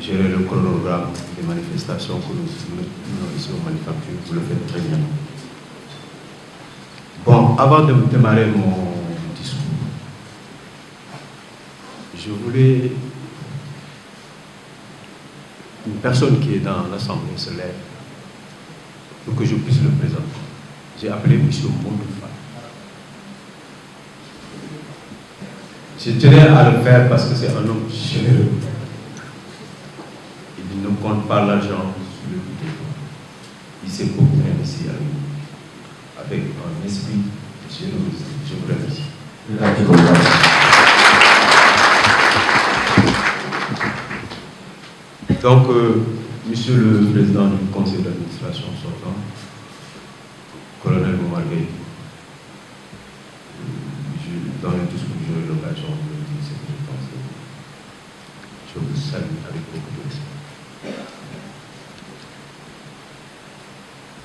gérer le chronogramme des manifestations que nous menons ici aux manufactures. Vous le faites très bien. Bon, avant de démarrer mon discours, je voulais une personne qui est dans l'Assemblée se lève pour que je puisse le présenter. J'ai appelé M. Mondoufa. Je tenais à le faire parce que c'est un homme généreux. Il ne compte pas l'argent sur le bout des doigts. Il s'est beaucoup investi avec un esprit généreux. Je vous remercie. Donc, Monsieur le Président du Conseil d'administration sortant, Colonel Boumargueye, dans le discours que j'aurai l'occasion de dire ce que je pense. Je vous salue avec beaucoup de respect.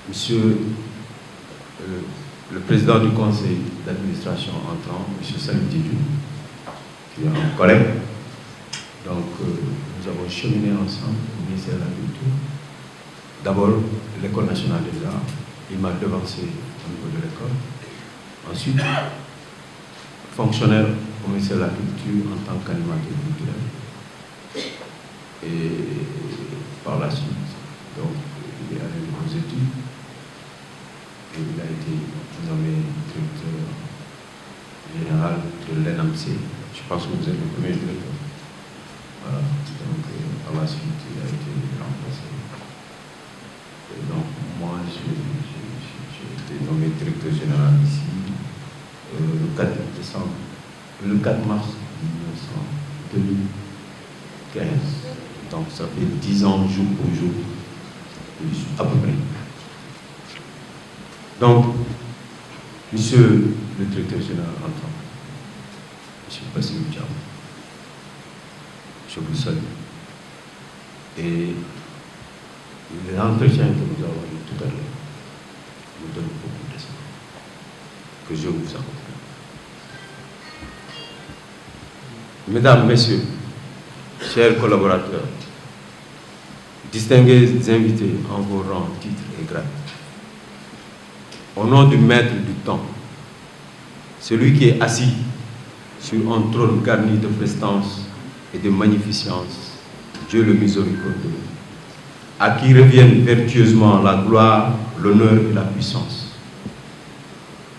Monsieur le Président du Conseil d'administration entrant, M. Salim Diédhiou, qui est un collègue. Donc, nous avons cheminé ensemble au ministère de l'Agriculture. D'abord, l'École nationale des arts. Il m'a devancé au niveau de l'école. Ensuite, fonctionnaire au ministère de l'Agriculture en tant qu'animateur culturel. Et par la suite, donc, il est allé aux études. Et il a été nommé directeur général de l'ENAMC. Je pense que vous êtes le premier directeur. Voilà. Donc, par la suite, il a été remplacé. Et donc, moi, j'ai été nommé directeur général ici le 4 décembre, le 4 mars 2015. Donc, ça fait 10 ans, jour pour jour, à peu près. Donc, monsieur le directeur général entrant, monsieur Bassirou Thiam, je vous salue. Et l'entretien que nous avons eu tout à l'heure nous donne beaucoup d'espoir que je vous accompagne. Mesdames, Messieurs, chers collaborateurs, distingués invités en vos rangs, titres et grades, au nom du maître du temps, celui qui est assis sur un trône garni de prestance et de magnificence, Dieu le miséricordieux, à qui reviennent vertueusement la gloire, l'honneur et la puissance.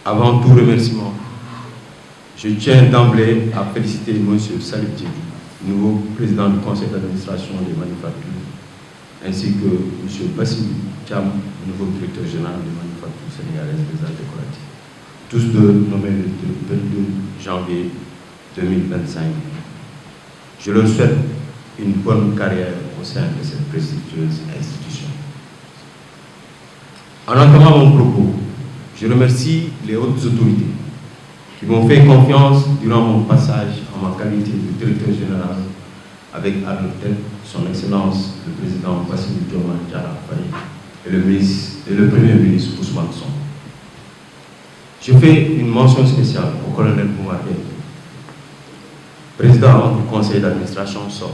Avant tout remerciement, je tiens d'emblée à féliciter M. Salim Diédhiou, nouveau président du conseil d'administration des manufactures, ainsi que M. Bassirou Thiam, nouveau directeur général des manufactures sénégalaises des arts décoratifs, tous deux nommés le 22 janvier 2025. Je leur souhaite une bonne carrière au sein de cette prestigieuse institution. En entamant mon propos, je remercie les hautes autorités qui m'ont fait confiance durant mon passage en ma qualité de directeur général avec à leur tête son Excellence le Président Bassirou Diomaye Diakhar Faye et le Premier ministre Ousmane Sonko. Je fais une mention spéciale au colonel Boumargueye, président du conseil d'administration SOR,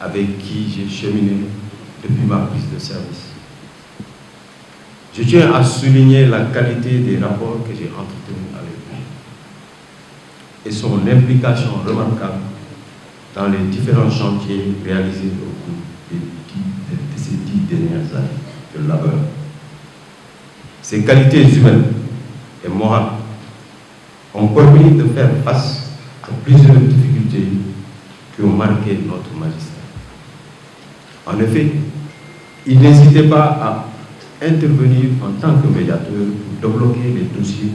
avec qui j'ai cheminé depuis ma prise de service. Je tiens à souligner la qualité des rapports que j'ai entretenus avec lui et son implication remarquable dans les différents chantiers réalisés au cours de ces 10 dernières années de labeur. Ces qualités humaines et morales ont permis de faire face à plusieurs difficultés qui ont marqué notre magistère. En effet, il n'hésitait pas à intervenir en tant que médiateur pour débloquer les dossiers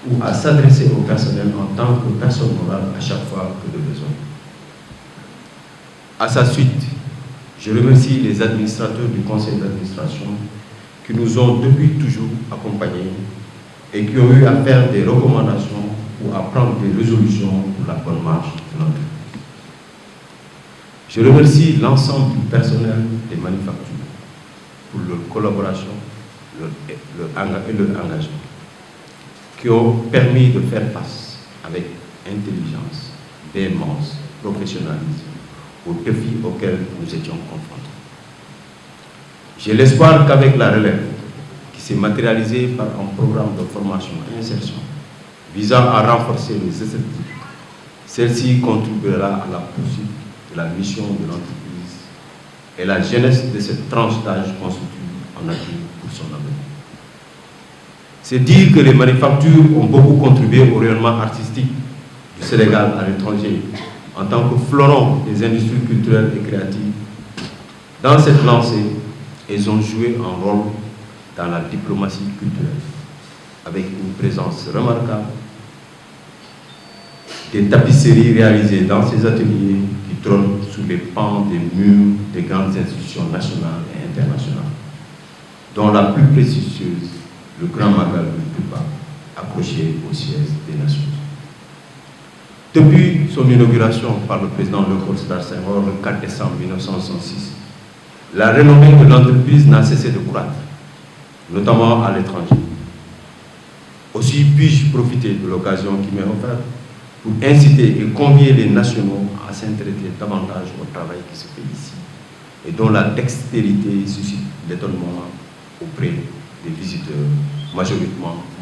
ou à s'adresser au personnel en tant que personne morale à chaque fois que de besoin. À sa suite, je remercie les administrateurs du conseil d'administration qui nous ont depuis toujours accompagnés et qui ont eu à faire des recommandations ou à prendre des résolutions pour la bonne marche de notre vie. Je remercie l'ensemble du personnel des manufactures pour leur collaboration et leur engagement, qui ont permis de faire face avec intelligence, véhémence, professionnalisme aux défis auxquels nous étions confrontés. J'ai l'espoir qu'avec la relève, qui s'est matérialisée par un programme de formation et insertion visant à renforcer les effectifs, celle-ci contribuera à la poursuite de la mission de l'entreprise et la jeunesse de cette tranche d'âge constitue un atout pour son avenir. C'est dire que les manufactures ont beaucoup contribué au rayonnement artistique du Sénégal à l'étranger en tant que fleuron des industries culturelles et créatives. Dans cette lancée, elles ont joué un rôle dans la diplomatie culturelle avec une présence remarquable, des tapisseries réalisées dans ces ateliers qui trônent sous les pans des murs des grandes institutions nationales et internationales, dont la plus prestigieuse, le Grand Magal de Touba, accroché au siège des Nations. Depuis son inauguration par le président Léopold Sédar Senghor le 4 décembre 1966, la renommée de l'entreprise n'a cessé de croître, notamment à l'étranger. Aussi puis-je profiter de l'occasion qui m'est offerte pour inciter et convier les nationaux à s'intéresser davantage au travail qui se fait ici et dont la dextérité suscite l'étonnement auprès des visiteurs,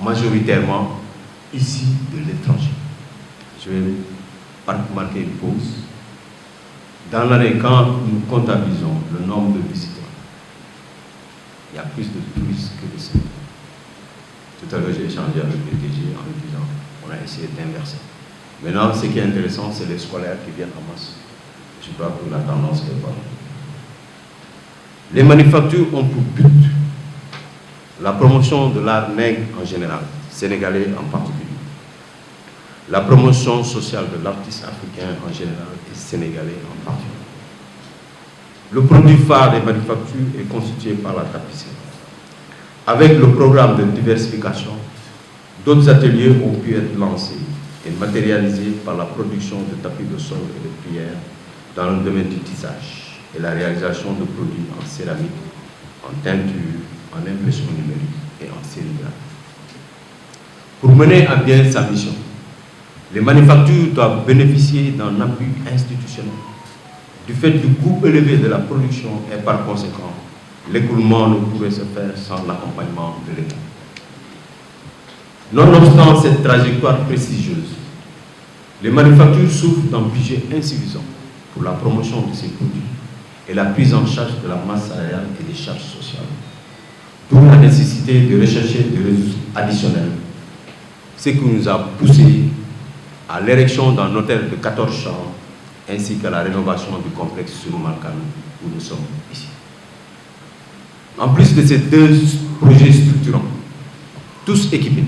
majoritairement ici de l'étranger. Je vais marquer une pause. Dans l'année, quand nous comptabilisons le nombre de visiteurs, il y a plus de touristes que de Sénégalais. Tout à l'heure, j'ai échangé avec le DG en lui disant on a essayé d'inverser. Maintenant, ce qui est intéressant, c'est les scolaires qui viennent en masse. Je crois que la tendance est bonne. Les manufactures ont pour but la promotion de l'art nègre en général, sénégalais en particulier, la promotion sociale de l'artiste africain en général et sénégalais en particulier. Le produit phare des manufactures est constitué par la tapisserie. Avec le programme de diversification, d'autres ateliers ont pu être lancés et matérialisés par la production de tapis de sol et de prières dans le domaine du tissage et la réalisation de produits en céramique, en teinture, en impression numérique et en sérigraphie. Pour mener à bien sa mission, les manufactures doivent bénéficier d'un appui institutionnel. Du fait du coût élevé de la production et par conséquent, l'écoulement ne pourrait se faire sans l'accompagnement de l'État. Nonobstant cette trajectoire prestigieuse, les manufactures souffrent d'un budget insuffisant pour la promotion de ces produits et la prise en charge de la masse salariale et des charges sociales. D'où la nécessité de rechercher des ressources additionnelles, ce qui nous a poussé à l'érection d'un hôtel de 14 chambres ainsi qu'à la rénovation du complexe sur Malkan où nous sommes ici. En plus de ces deux projets structurants, tous équipés,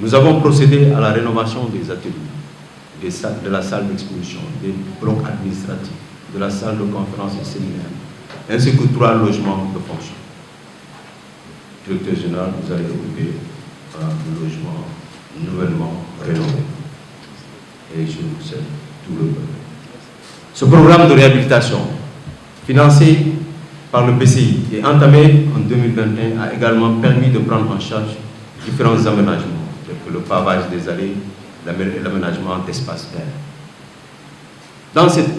nous avons procédé à la rénovation des ateliers, de la salle d'exposition, des blocs administratifs, de la salle de conférence et séminaire, ainsi que 3 logements de fonction. Directeur général, vous allez occuper un logement nouvellement rénové. Et je vous souhaite tout le bonheur. Ce programme de réhabilitation, financé par le BCI et entamé en 2021, a également permis de prendre en charge différents aménagements, tels que le pavage des allées et l'aménagement d'espaces verts. Dans cette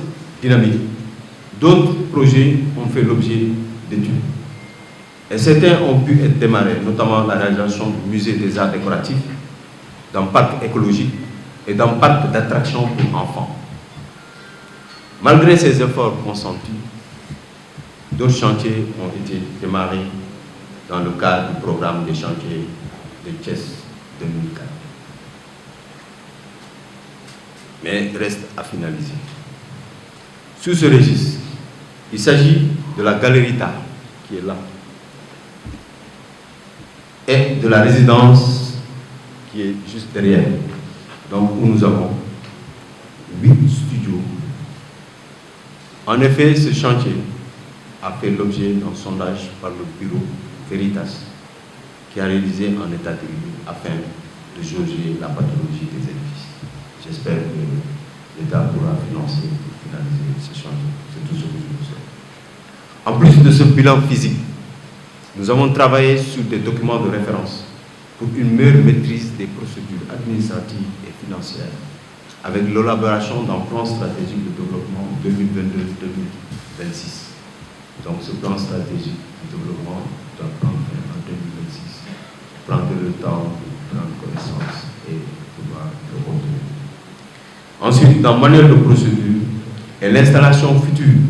dynamique, d'autres projets ont fait l'objet d'études. Et certains ont pu être démarrés, notamment la réalisation du musée des arts décoratifs, d'un parc écologique et d'un parc d'attractions pour enfants. Malgré ces efforts consentis, d'autres chantiers ont été démarrés dans le cadre du programme des chantiers de Thiès 2004. Mais reste à finaliser. Sous ce registre, il s'agit de la galerie d'art qui est là et de la résidence qui est juste derrière, donc où nous avons 8 studios. En effet, ce chantier a fait l'objet d'un sondage par le bureau Veritas qui a réalisé un état des lieux afin de jauger la pathologie des édifices. J'espère que l'État pourra financer et finaliser ce chantier. C'est tout ce que je vous souhaite. En plus de ce bilan physique, nous avons travaillé sur des documents de référence pour une meilleure maîtrise des procédures administratives et financières avec l'élaboration d'un plan stratégique de développement 2022-2026. Donc ce plan stratégique de développement doit prendre fin en 2026. Prendre le temps de prendre connaissance et pouvoir le retenir. Ensuite, dans manuel de procédure et l'installation future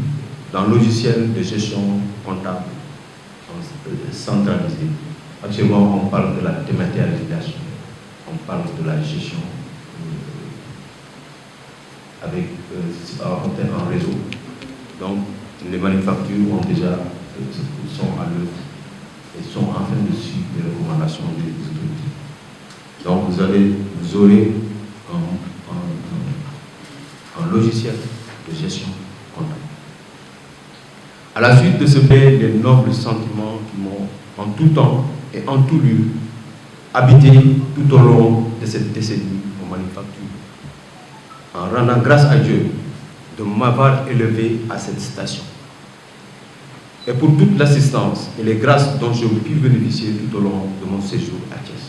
d'un logiciel de gestion comptable centralisé. Actuellement, on parle de la dématérialisation, on parle de la gestion avec en réseau. Donc, les manufactures sont à l'œuvre et sont en train de suivre les recommandations des autorités. Donc, vous aurez un logiciel de gestion comptable. À la suite de ce fait, les nobles sentiments qui m'ont en tout temps et en tout lieu habité tout au long de cette décennie aux manufactures, en rendant grâce à Dieu de m'avoir élevé à cette station. Et pour toute l'assistance et les grâces dont j'ai pu bénéficier tout au long de mon séjour à Thiès.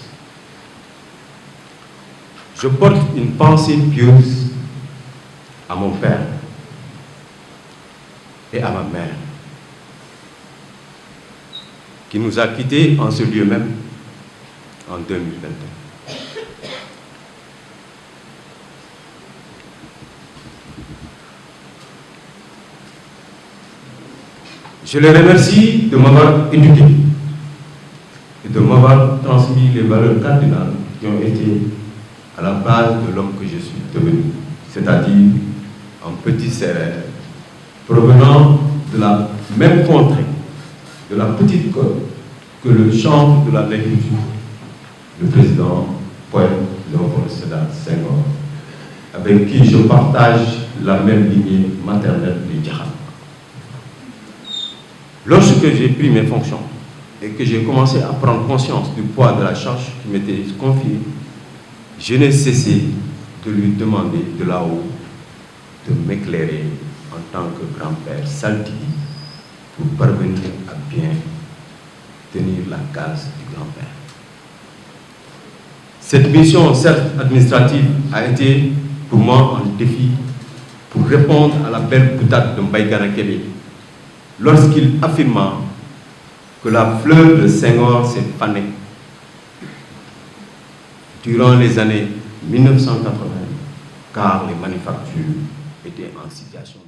Je porte une pensée pieuse à mon père et à ma mère, qui nous a quittés en ce lieu même en 2021. Je les remercie de m'avoir éduqué et de m'avoir transmis les valeurs cardinales qui ont été à la base de l'homme que je suis devenu, c'est-à-dire un petit Sérère provenant de la même contrée, de la petite côte, que le chantre de la l'agriculture, le président poète Léopold Sédar Senghor, avec qui je partage la même lignée maternelle du Djahab. Lorsque j'ai pris mes fonctions et que j'ai commencé à prendre conscience du poids de la charge qui m'était confiée, je n'ai cessé de lui demander de là-haut de m'éclairer en tant que grand-père saltigui pour parvenir à bien tenir la case du grand-père. Cette mission, certes administrative, a été pour moi un défi pour répondre à la belle boutade de Mbaye Gana Kébé lorsqu'il affirma que la fleur de Senghor s'est fanée durant les années 1980, car les manufactures étaient en situation